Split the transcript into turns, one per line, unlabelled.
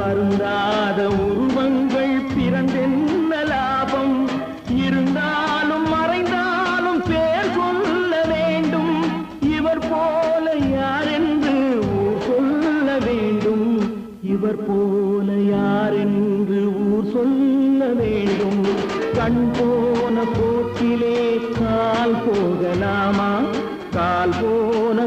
அருந்தாத உருவங்கள் பிறந்தென்ன லாபம் இருந்தாலும் மறைந்தாலும் பேர் சொல்ல வேண்டும் இவர் போல யாரென்று ஊர் சொல்ல வேண்டும் இவர் போல யாரென்று ஊர் சொல்ல வேண்டும் கண் போன போக்கிலே கால் போகலாமா கால் போன